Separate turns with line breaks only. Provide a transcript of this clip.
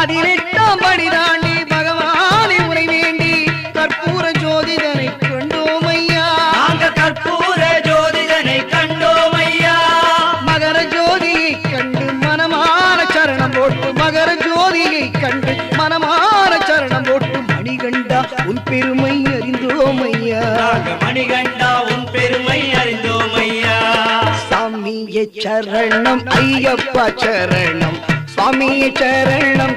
18ஆம் படி தாண்டி பகவானை உரை வேண்டி கற்பூர ஜோதிதனை கண்டோம் ஐயா.
நாங்கள் கற்பூர ஜோதிதனை கண்டோம் ஐயா.
மகர ஜோதியை கண்டு மனமான சரணம் போட்டு மகர ஜோதியை கண்டு மனமான சரணம் போட்டு மணிகண்டா உன் பெருமை அறிந்தோம் ஐயா.
மணிகண்டா உன் பெருமை அறிந்தோம் ஐயா.
சாமியே சரணம் ஐயப்பா சரணம் சுவாமியே சரணம்